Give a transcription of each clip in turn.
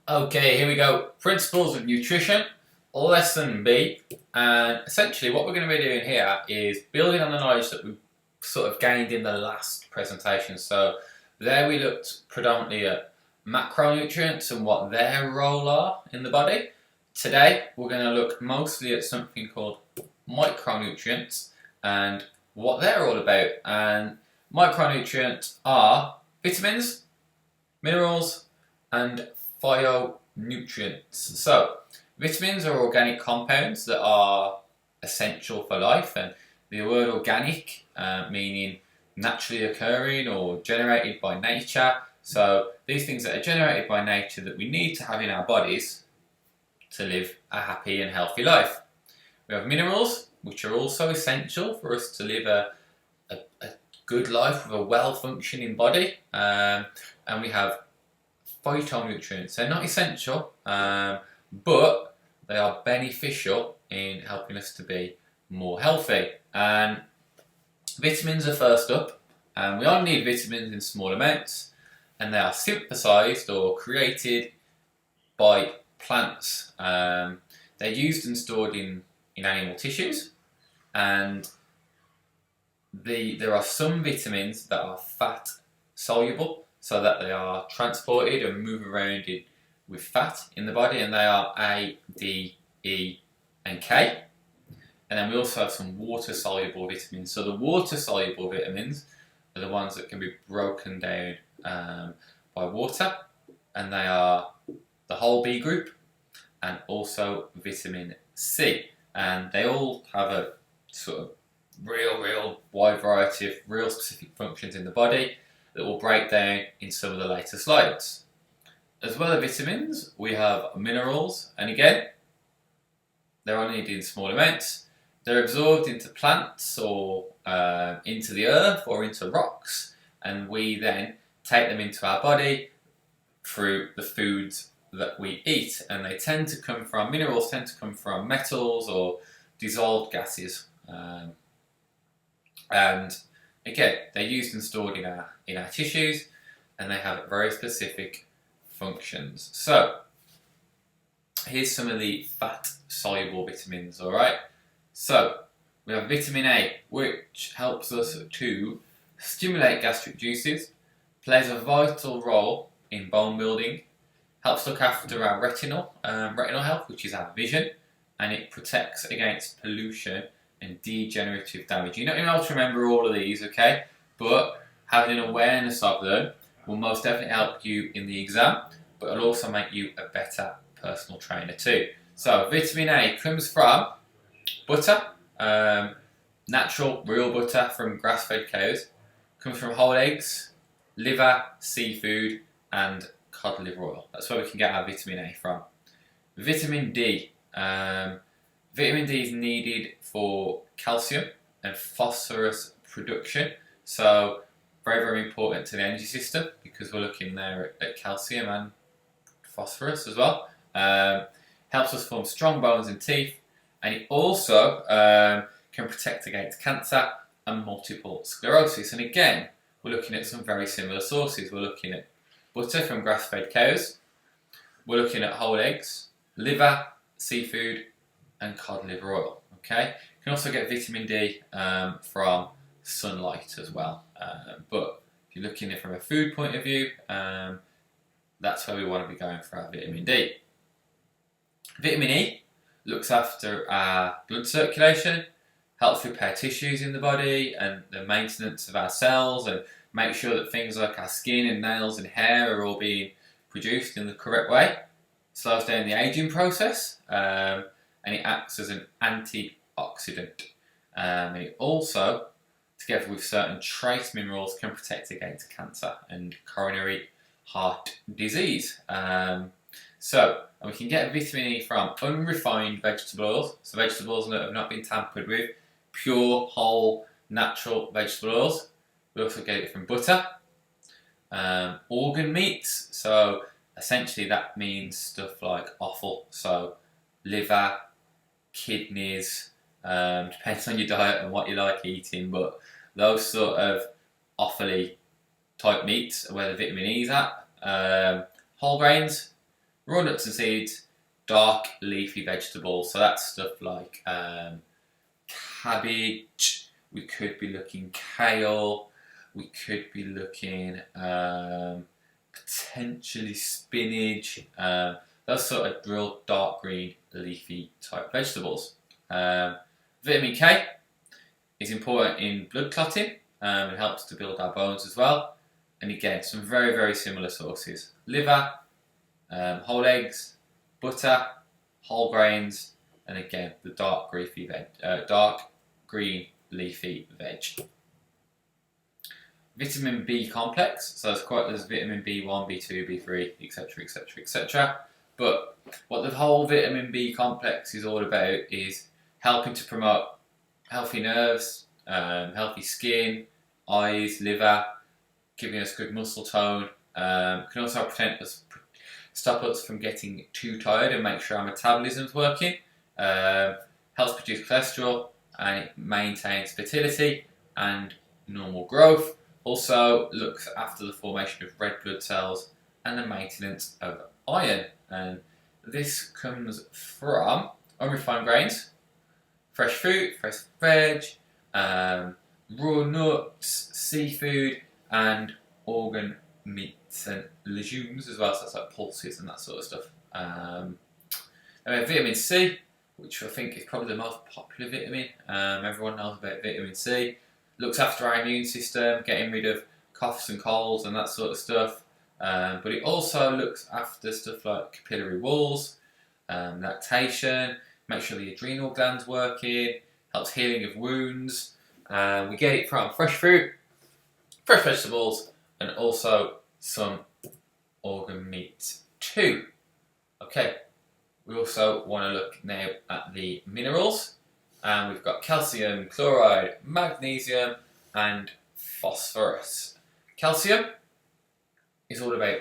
Okay, here we go. Principles of nutrition, lesson B. And essentially what we're going to be doing here is building on the knowledge that we sort of gained in the last presentation. So there we looked predominantly at macronutrients and what their role are in the body. Today we're going to look mostly at something called micronutrients and what they're all about. And micronutrients are vitamins, minerals, and phytonutrients. So, vitamins are organic compounds that are essential for life, and the word organic meaning naturally occurring or generated by nature. So, these things that are generated by nature that we need to have in our bodies to live a happy and healthy life. We have minerals, which are also essential for us to live a good life with a well-functioning body, and we have phytonutrients. They're not essential, but they are beneficial in helping us to be more healthy. And vitamins are first up, and we only need vitamins in small amounts, and they are synthesized or created by plants. They're used and stored in animal tissues, and there are some vitamins that are fat soluble, so that they are transported and move around with fat in the body, and they are A, D, E, and K. And then we also have some water-soluble vitamins. So the water-soluble vitamins are the ones that can be broken down by water, and they are the whole B group and also vitamin C. And they all have a sort of real wide variety of real specific functions in the body that we'll break down in some of the later slides. As well as vitamins, we have minerals, and again, they're only needed in small amounts. They're absorbed into plants or into the earth or into rocks, and we then take them into our body through the foods that we eat. And they tend to come from, minerals tend to come from metals or dissolved gases. And again, they're used and stored in our tissues, and they have very specific functions. So, here's some of the fat-soluble vitamins, alright? So, we have vitamin A, which helps us to stimulate gastric juices, plays a vital role in bone building, helps look after our retinal health, which is our vision, and it protects against pollution and degenerative damage. You're not going to be able to remember all of these, okay? But having an awareness of them will most definitely help you in the exam, but it'll also make you a better personal trainer too. So vitamin A comes from butter, natural, real butter from grass-fed cows, comes from whole eggs, liver, seafood, and cod liver oil. That's where we can get our vitamin A from. Vitamin D. Vitamin D is needed for calcium and phosphorus production. So very important to the energy system, because we're looking there at calcium and phosphorus as well. Helps us form strong bones and teeth, and it also can protect against cancer and multiple sclerosis. And again, we're looking at some very similar sources. We're looking at butter from grass-fed cows, we're looking at whole eggs, liver, seafood, and cod liver oil. Okay, you can also get vitamin D from sunlight as well. But if you're looking at it from a food point of view, that's where we want to be going for our vitamin D. Vitamin E looks after our blood circulation, helps repair tissues in the body and the maintenance of our cells, and make sure that things like our skin and nails and hair are all being produced in the correct way. Slows down the aging process, and it acts as an antioxidant. And it also, together with certain trace minerals, can protect against cancer and coronary heart disease. And we can get vitamin E from unrefined vegetable oils, so vegetables that have not been tampered with, pure, whole, natural vegetable oils. We also get it from butter, organ meats, so essentially that means stuff like offal, so liver, kidneys, depends on your diet and what you like eating, but those sort of offally type meats are where the vitamin E is at. Whole grains, raw nuts and seeds, dark leafy vegetables. So that's stuff like cabbage. We could be looking kale. We could be looking potentially spinach. Those sort of real dark green leafy type vegetables. Vitamin K is important in blood clotting. It helps to build our bones as well. And again, some very, very similar sources. Liver, whole eggs, butter, whole grains, and again, the dark green leafy veg. Vitamin B complex, so there's vitamin B1, B2, B3, etc, etc, etc. But what the whole vitamin B complex is all about is helping to promote healthy nerves, healthy skin, eyes, liver, giving us good muscle tone. Can also stop us from getting too tired and make sure our metabolism's working. Helps produce cholesterol, and it maintains fertility and normal growth. Also looks after the formation of red blood cells and the maintenance of iron. And this comes from unrefined grains, fresh fruit, fresh veg, raw nuts, seafood, and organ meats and legumes as well. So that's like pulses and that sort of stuff. And we have vitamin C, which I think is probably the most popular vitamin. Everyone knows about vitamin C. Looks after our immune system, getting rid of coughs and colds and that sort of stuff. But it also looks after stuff like capillary walls, lactation, make sure the adrenal glands working, helps healing of wounds. We get it from fresh fruit, fresh vegetables, and also some organ meats too. Okay, we also want to look now at the minerals. And we've got calcium, chloride, magnesium, and phosphorus. Calcium is all about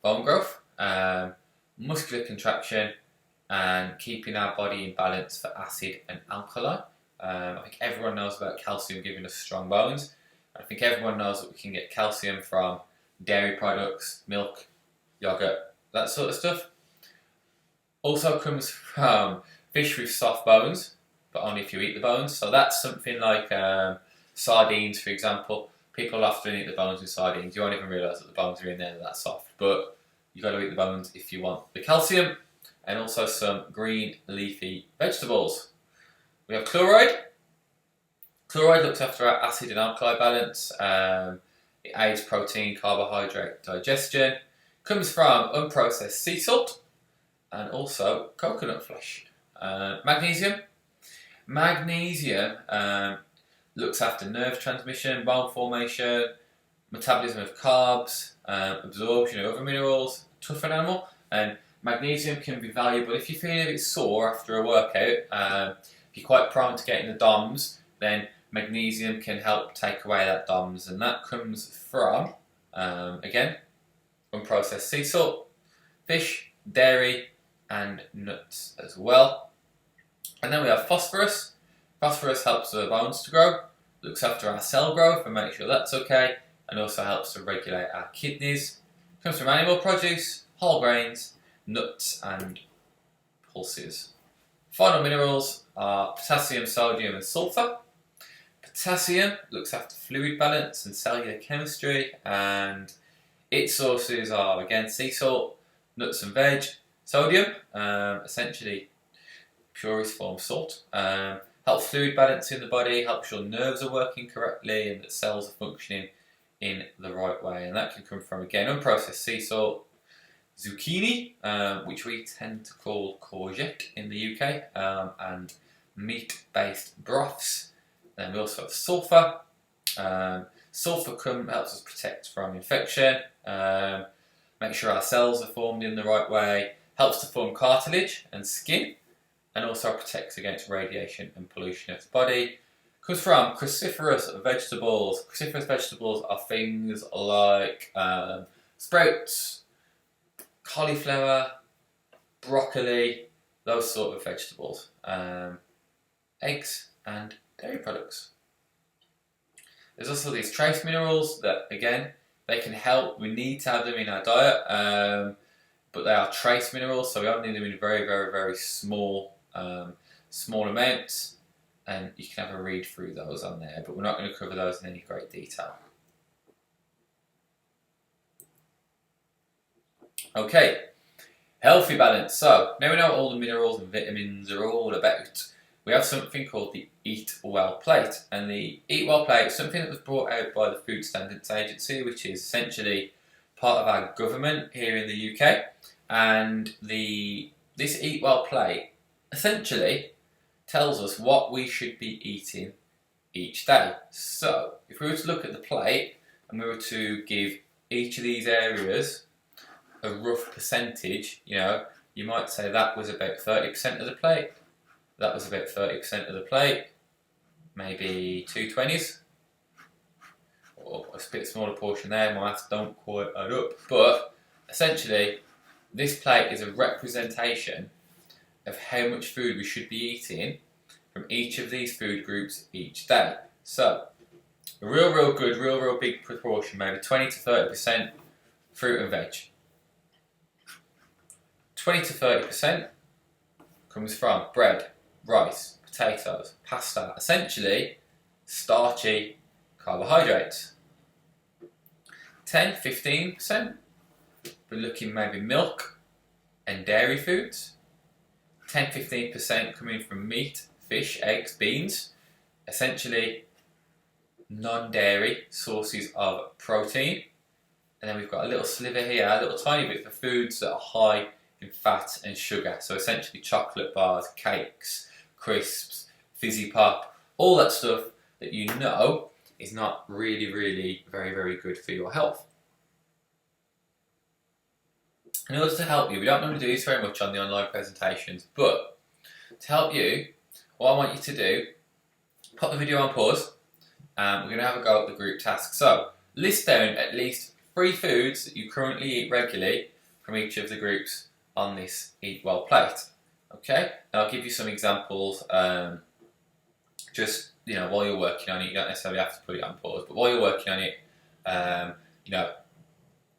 bone growth, muscular contraction, and keeping our body in balance for acid and alkali. I think everyone knows about calcium giving us strong bones. I think everyone knows that we can get calcium from dairy products, milk, yogurt, that sort of stuff. Also comes from fish with soft bones, but only if you eat the bones. So that's something like sardines, for example. People often eat the bones with sardines. You won't even realise that the bones are in there, they're that soft. But you've got to eat the bones if you want the calcium. And also some green leafy vegetables. We have chloride. Chloride looks after our acid and alkali balance. It aids protein, carbohydrate digestion. Comes from unprocessed sea salt and also coconut flesh. Magnesium. Magnesium looks after nerve transmission, bone formation, metabolism of carbs, absorption of other minerals, tough an animal. And magnesium can be valuable if you're feeling a bit sore after a workout. If you're quite prone to getting the DOMS, then magnesium can help take away that DOMS, and that comes from, again, unprocessed sea salt, fish, dairy, and nuts as well. And then we have phosphorus. Phosphorus helps the bones to grow, looks after our cell growth and makes sure that's okay, and also helps to regulate our kidneys. Comes from animal produce, whole grains, nuts, and pulses. Final minerals are potassium, sodium, and sulfur. Potassium looks after fluid balance and cellular chemistry, and its sources are again sea salt, nuts and veg. Sodium, essentially purest form salt, helps fluid balance in the body, helps your nerves are working correctly and that cells are functioning in the right way, and that can come from again unprocessed sea salt, zucchini, which we tend to call courgette in the UK, and meat-based broths. Then we also have sulfur. Sulfur helps us protect from infection, make sure our cells are formed in the right way, helps to form cartilage and skin, and also protects against radiation and pollution of the body. Comes from cruciferous vegetables. Cruciferous vegetables are things like sprouts, cauliflower, broccoli, those sort of vegetables, eggs and dairy products. There's also these trace minerals that, again, they can help. We need to have them in our diet, but they are trace minerals, so we only need them in very, very, very small, small amounts. And you can have a read through those on there, but we're not going to cover those in any great detail. Okay, healthy balance. So now we know what all the minerals and vitamins are all about. We have something called the Eat Well plate, and the Eat Well plate is something that was brought out by the Food Standards Agency, which is essentially part of our government here in the UK. And this Eat Well plate essentially tells us what we should be eating each day. So if we were to look at the plate and we were to give each of these areas a rough percentage, you might say that was about 30% of the plate, that was about 30% of the plate, maybe 2/20s, or a bit smaller portion there. My maths don't quite add up, but essentially this plate is a representation of how much food we should be eating from each of these food groups each day. So a real good, real big proportion, maybe 20 to 30% fruit and veg. 20 to 30% comes from bread, rice, potatoes, pasta, essentially starchy carbohydrates. 10-15%, we're looking maybe milk and dairy foods. 10-15% coming from meat, fish, eggs, beans, essentially non-dairy sources of protein. And then we've got a little sliver here, a little tiny bit for foods that are high in fat and sugar. So essentially chocolate bars, cakes, crisps, fizzy pop, all that stuff that you know is not really very good for your health. In order to help you, we don't normally do this very much on the online presentations, but to help you, what I want you to do, pop the video on pause, and we're going to have a go at the group task. So list down at least 3 foods that you currently eat regularly from each of the groups on this Eat Well plate. Okay, and I'll give you some examples. Just while you're working on it, you don't necessarily have to put it on pause. But while you're working on it,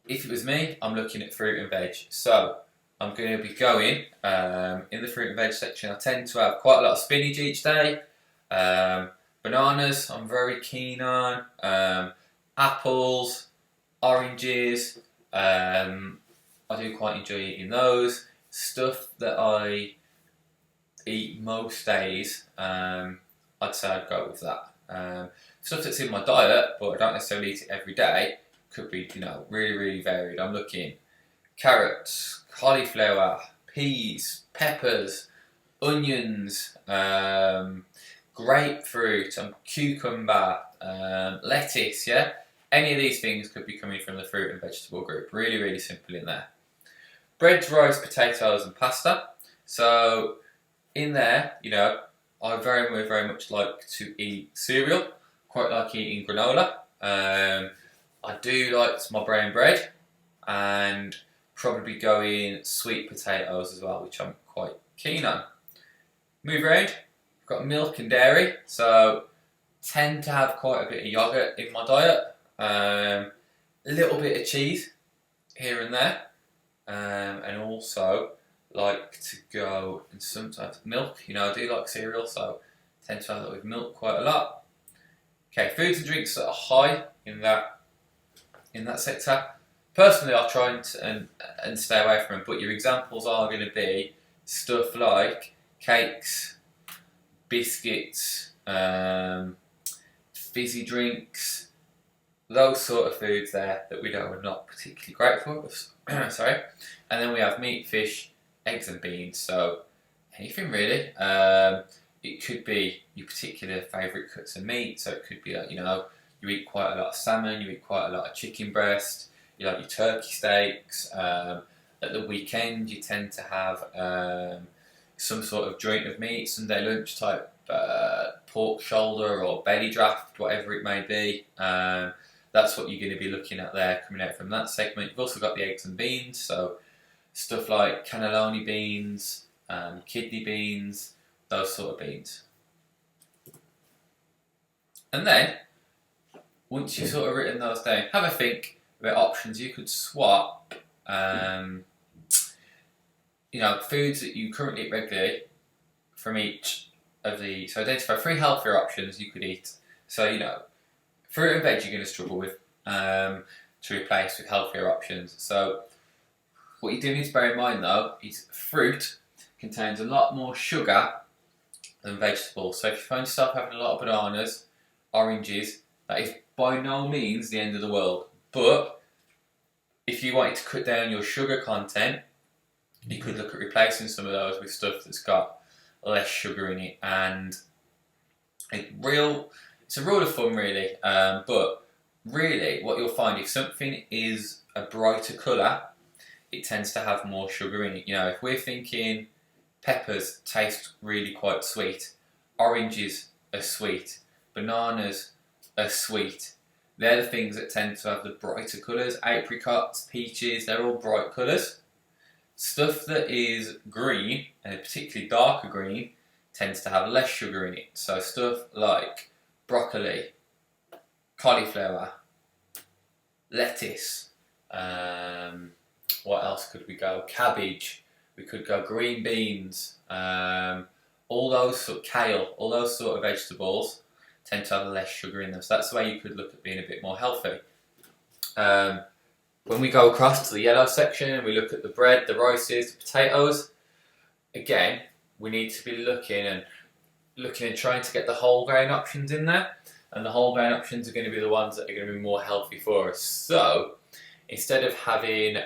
if it was me, I'm looking at fruit and veg. So I'm going to be going in the fruit and veg section. I tend to have quite a lot of spinach each day. Bananas, I'm very keen on. Apples, oranges. I do quite enjoy eating those. Stuff that I eat most days, I'd say I'd go with that. Stuff that's in my diet, but I don't necessarily eat it every day, could be really varied. I'm looking carrots, cauliflower, peas, peppers, onions, grapefruit, cucumber, lettuce, yeah? Any of these things could be coming from the fruit and vegetable group. Really simple in there. Bread, rice, potatoes and pasta. So in there, I very much like to eat cereal. Quite like eating granola. I do like my brown bread, and probably going sweet potatoes as well, which I'm quite keen on. Move around, I've got milk and dairy, so tend to have quite a bit of yogurt in my diet. A little bit of cheese here and there, and also like to go and sometimes milk. I do like cereal, so tend to have that with milk quite a lot. Okay, foods and drinks that are high in that sector. Personally, I'll try and stay away from them, but your examples are going to be stuff like cakes, biscuits, fizzy drinks, those sort of foods there that we know are not particularly great for us. Sorry. And then we have meat, fish, eggs and beans, so anything really. It could be your particular favourite cuts of meat, so it could be like, you eat quite a lot of salmon, you eat quite a lot of chicken breast, you like your turkey steaks. At the weekend you tend to have some sort of joint of meat, Sunday lunch type pork shoulder or belly draft, whatever it may be. That's what you're going to be looking at there coming out from that segment. You've also got the eggs and beans, so stuff like cannelloni beans, kidney beans, those sort of beans. And then once you've sort of written those down, have a think about options. You could swap, foods that you currently eat regularly from each of the. So identify 3 healthier options you could eat. So fruit and veg you're going to struggle with to replace with healthier options. So what you do need to bear in mind though is fruit contains a lot more sugar than vegetables. So if you find yourself having a lot of bananas, oranges, that is by no means the end of the world. But if you wanted to cut down your sugar content, you could look at replacing some of those with stuff that's got less sugar in it. And it's a rule of thumb really, but really what you'll find, if something is a brighter colour, it tends to have more sugar in it. If we're thinking peppers taste really quite sweet, oranges are sweet, bananas are sweet, they're the things that tend to have the brighter colours. Apricots, peaches, they're all bright colours. Stuff that is green, and particularly darker green, tends to have less sugar in it. So stuff like broccoli, cauliflower, lettuce, what else could we go? Cabbage, we could go green beans, all those sort of kale, all those sort of vegetables tend to have less sugar in them. So that's the way you could look at being a bit more healthy. When we go across to the yellow section and we look at the bread, the rices, the potatoes, again, we need to be looking and trying to get the whole grain options in there. And the whole grain options are going to be the ones that are going to be more healthy for us. So instead of having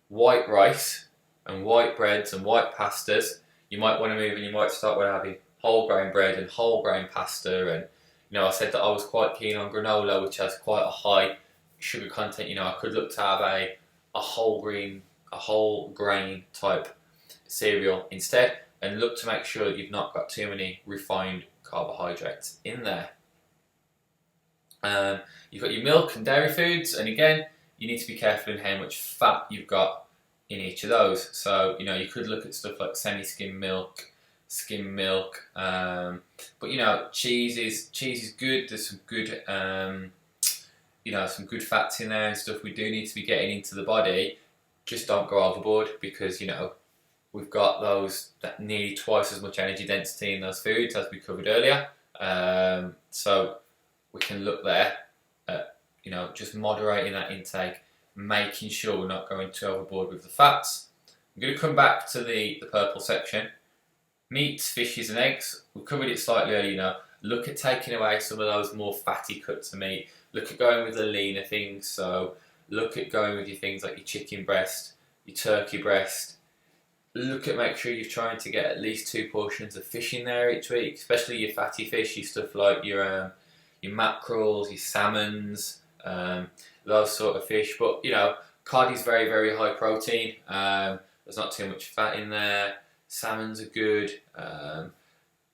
white rice and white breads and white pastas, you might want to move and you might start with having whole grain bread and whole grain pasta. And I said that I was quite keen on granola, which has quite a high sugar content. I could look to have a whole grain type cereal instead, and look to make sure that you've not got too many refined carbohydrates in there. You've got your milk and dairy foods, and again, you need to be careful in how much fat you've got in each of those. So you could look at stuff like semi-skim milk, skim milk, but cheese is good. There's some good some good fats in there and stuff we do need to be getting into the body. Just don't go overboard, because we've got those that nearly twice as much energy density in those foods as we covered earlier. So we can look there at just moderating that intake, making sure we're not going too overboard with the fats. I'm going to come back to the purple section. Meats, fishes and eggs. We covered it slightly earlier. Look at taking away some of those more fatty cuts of meat. Look at going with the leaner things. So look at going with your things like your chicken breast, your turkey breast. Look at make sure you're trying to get at least 2 portions of fish in there each week, especially your fatty fish, your stuff like your mackerels, your salmons, those sort of fish. But cod is very, very high protein. There's not too much fat in there. Salmons are good.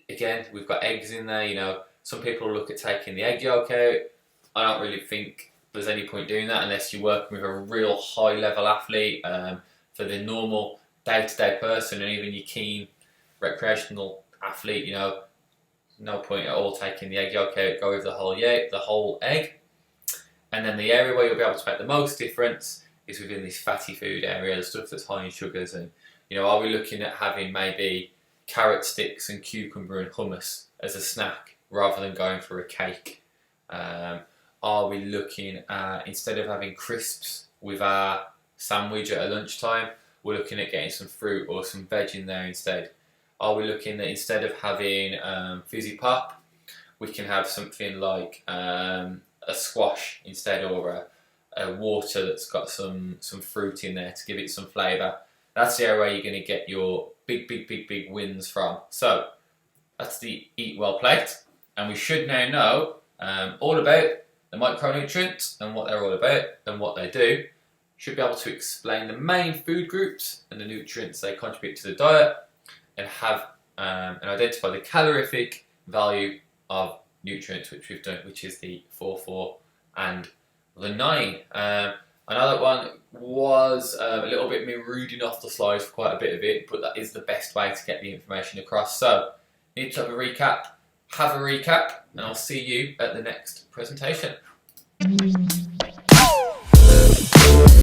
Again, we've got eggs in there. Some people look at taking the egg yolk out. I don't really think there's any point doing that unless you're working with a real high level athlete. For the normal day-to-day person, and even your keen recreational athlete, no point at all taking the egg yolk out. Go with the whole egg. And then the area where you'll be able to make the most difference is within this fatty food area, the stuff that's high in sugars. And are we looking at having maybe carrot sticks and cucumber and hummus as a snack rather than going for a cake? Are we looking at, instead of having crisps with our sandwich at a lunchtime, we're looking at getting some fruit or some veg in there instead? Are we looking at, instead of having fizzy pop, we can have something like a squash instead, or a water that's got some fruit in there to give it some flavour? That's the area where you're going to get your big wins from. So that's the Eat Well plate, and we should now know all about the micronutrients and what they're all about and what they do. Should be able to explain the main food groups and the nutrients they contribute to the diet, and have and identify the calorific value of nutrients, which we've done, which is the 4, 4 and the 9. I know that one was a little bit me reading off the slides for quite a bit of it, but that is the best way to get the information across. So, need to have a recap. have a recap, and I'll see you at the next presentation.